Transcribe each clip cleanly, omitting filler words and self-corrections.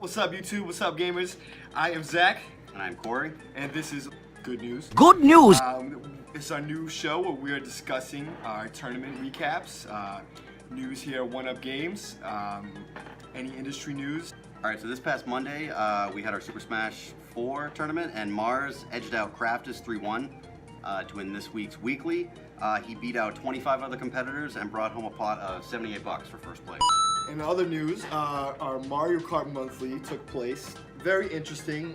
What's up, YouTube? What's up, gamers? I am Zach. And I'm Corey. And this is Good News. Good news! It's our new show where we are discussing our tournament recaps, news here at One Up Games, any industry news. Alright, so this past Monday, we had our Super Smash 4 tournament, and Mars edged out Craftus 3-1 to win this week's weekly. He beat out 25 other competitors and brought home a pot of $78 for first place. In other news, our Mario Kart Monthly took place. Very interesting.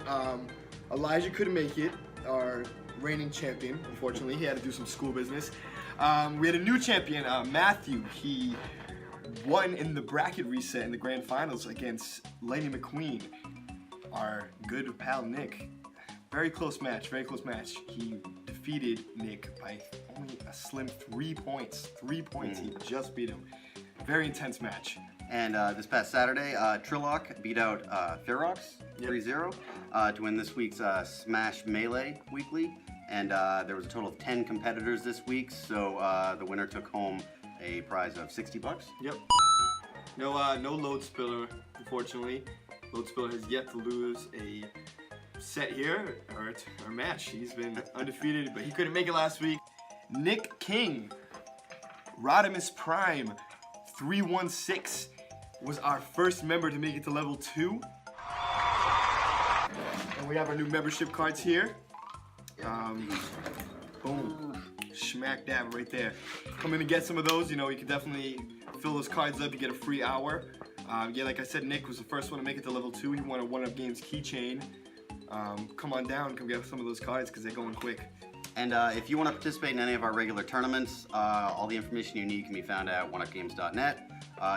Elijah couldn't make it, our reigning champion, unfortunately. He had to do some school business. We had a new champion, Matthew. He won in the bracket reset in the grand finals against Lightning McQueen. Our good pal Nick. Very close match, very close match. He defeated Nick by only a slim 3 points. 3 points, he just beat him. Very intense match. And this past Saturday, Trilloc beat out Ferox 3-0 to win this week's Smash Melee Weekly. And there was a total of 10 competitors this week, so the winner took home a prize of $60. Yep. No Load Spiller, unfortunately. Load Spiller has yet to lose a set here, or match. He's been undefeated, but he couldn't make it last week. Nick King, Rodimus Prime, 316, was our first member to make it to level 2. And we have our new membership cards here. Boom. Smack dab right there. Come in and get some of those. You know, you can definitely fill those cards up. You get a free hour. Yeah, like I said, Nick was the first one to make it to level 2. He won a One Up Games keychain. Come on down, come get some of those cards because they're going quick. And if you want to participate in any of our regular tournaments, all the information you need can be found at oneupgames.net.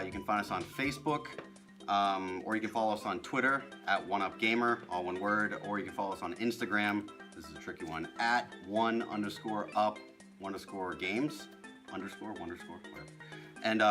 You can find us on Facebook, or you can follow us on Twitter at OneUpGamer, all one word, or you can follow us on Instagram. This is a tricky one, at @1_up_games, whatever. And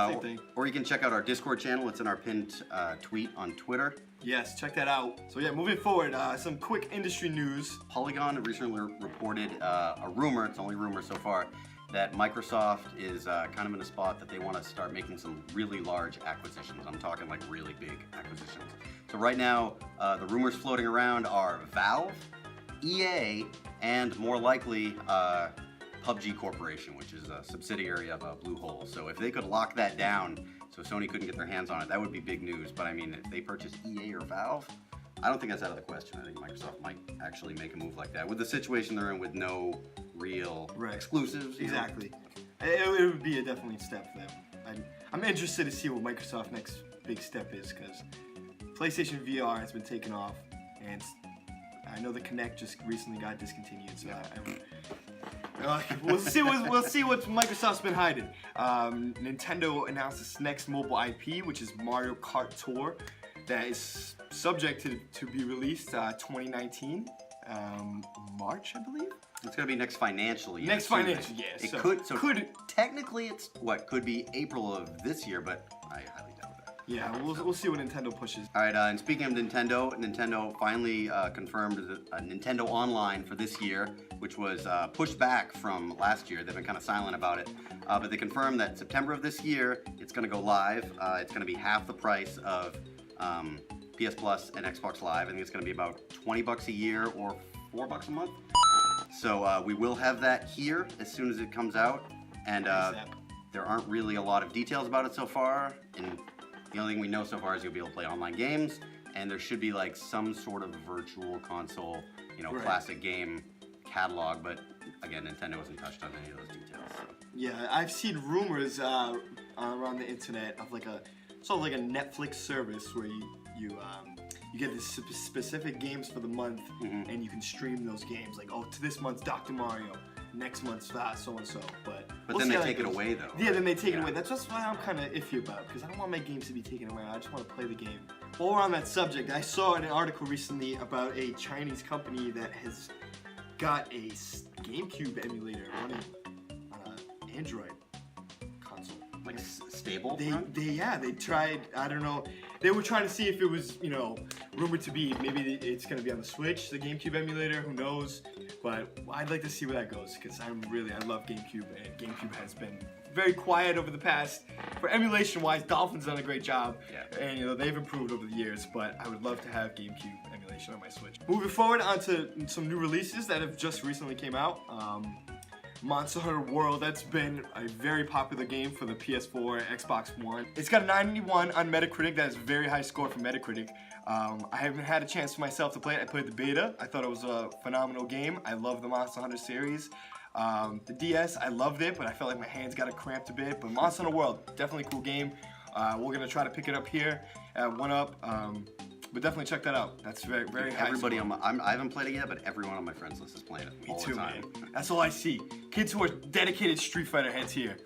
or you can check out our Discord channel. It's in our pinned tweet on Twitter. Yes, check that out. So yeah, moving forward, some quick industry news. Polygon recently reported a rumor, it's only rumor so far, that Microsoft is kind of in a spot that they want to start making some really large acquisitions. I'm talking like really big acquisitions. So right now, the rumors floating around are Valve, EA, and more likely PUBG Corporation, which is a subsidiary of Bluehole. So if they could lock that down so Sony couldn't get their hands on it, that would be big news. But I mean, if they purchase EA or Valve, I don't think that's out of the question. I think Microsoft might actually make a move like that with the situation they're in with no real exclusives. Exactly. It would be a definitely step for them. I'm interested to see what Microsoft's next big step is, because PlayStation VR has been taken off, and I know the Kinect just recently got discontinued. So we'll see what Microsoft's been hiding. Nintendo announced its next mobile IP, which is Mario Kart Tour, that is subject to be released 2019, March, I believe. It's gonna be next financial year. Next financial year. It could technically it's could be April of this year, but I highly doubt that. Yeah, we'll see what Nintendo pushes. All right, and speaking of Nintendo finally confirmed Nintendo Online for this year, which was pushed back from last year. They've been kind of silent about it, but they confirmed that September of this year, it's going to go live. It's going to be half the price of PS Plus and Xbox Live. I think it's going to be about $20 a year or $4 a month. So we will have that here as soon as it comes out, and there aren't really a lot of details about it so far. And the only thing we know so far is you'll be able to play online games, and there should be like some sort of virtual console, classic game catalog. But again, Nintendo hasn't touched on any of those details. So. Yeah, I've seen rumors around the internet of like a sort of like a Netflix service where you get the specific games for the month, and you can stream those games. Like, oh, to this month's Dr. Mario, next month's so and so. But then they take it away though. Yeah, then they take it away. That's just why I'm kind of iffy about, because I don't want my games to be taken away. I just want to play the game. While we're on that subject, I saw an article recently about a Chinese company that has got a GameCube emulator running on an Android console. Like stable? They tried, I don't know, they were trying to see if it was, rumored to be, maybe it's going to be on the Switch, the GameCube emulator, who knows, but I'd like to see where that goes, because I love GameCube, and GameCube has been very quiet over the past. For emulation-wise, Dolphin's done a great job, Yeah. and you know they've improved over the years. But I would love to have GameCube emulation on my Switch. Moving forward onto some new releases that have just recently came out. Monster Hunter World, that's been a very popular game for the PS4 and Xbox One. It's got a 91 on Metacritic. That is a very high score for Metacritic. I haven't had a chance for myself to play it. I played the beta. I thought it was a phenomenal game. I love the Monster Hunter series. The DS, I loved it, but I felt like my hands got cramped a bit. But Monster Hunter World, definitely a cool game. We're gonna try to pick it up here at 1UP. But definitely check that out. That's very, very high. Everybody on I haven't played it yet, but everyone on my friends list is playing it all the time. Man. That's all I see. Kids who are dedicated Street Fighter heads here.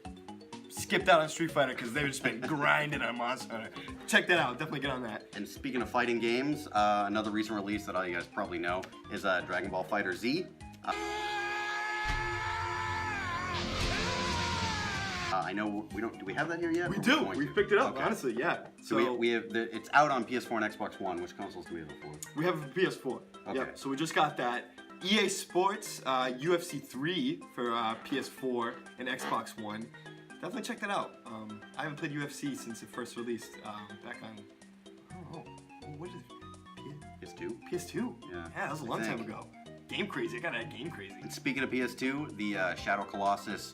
Skipped out on Street Fighter because they've just been grinding on Monster Hunter. Check that out. Definitely get on that. And speaking of fighting games, another recent release that all you guys probably know is Dragon Ball FighterZ. I know we don't. Do we have that here yet? We do. We picked it up. Okay. Honestly, yeah. So we have it's out on PS4 and Xbox One. Which consoles do we have it for? We have a PS4. Okay. Yep. So we just got that. EA Sports UFC 3 for PS4 and Xbox One. Definitely check that out. I haven't played UFC since it first released back on. I don't know. What is it? PS2. PS2. Yeah. That was a long time ago. Game Crazy. I got that Game Crazy. And speaking of PS2, the Shadow Colossus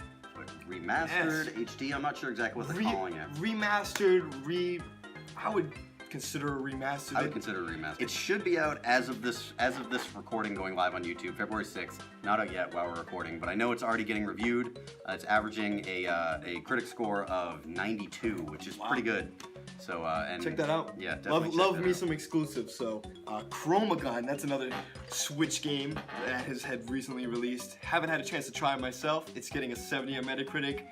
remastered HD. I'm not sure exactly what they're calling it. Remastered. I would consider a remastered. I would consider a remaster. It should be out as of this recording going live on YouTube, February 6th. Not out yet while we're recording, but I know it's already getting reviewed. It's averaging a critic score of 92, which is pretty good. So and check that out. Yeah, definitely. Love me some exclusives. So Chromagun, that's another Switch game that had recently released. Haven't had a chance to try it myself. It's getting a 70 on Metacritic.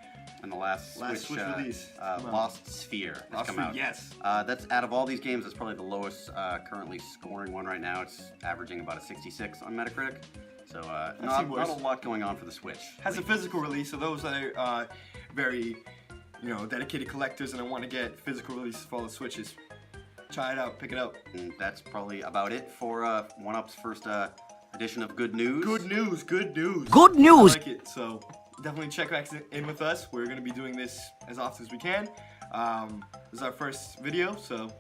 And the last Switch release, Lost Sphere has come out. Yes. That's out of all these games, that's probably the lowest currently scoring one right now. It's averaging about a 66 on Metacritic. So not a lot going on for the Switch. Has a physical release, so those are very, dedicated collectors and I want to get physical releases for all the Switches. Try it out, pick it up. And that's probably about it for 1UP's first edition of Good News. Good news. Good news! I like it, so definitely check back in with us. We're going to be doing this as often as we can. This is our first video, so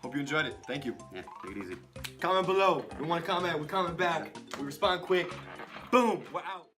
hope you enjoyed it. Thank you. Yeah, take it easy. Comment below. We want to comment, we comment back. We respond quick. Boom, we're out.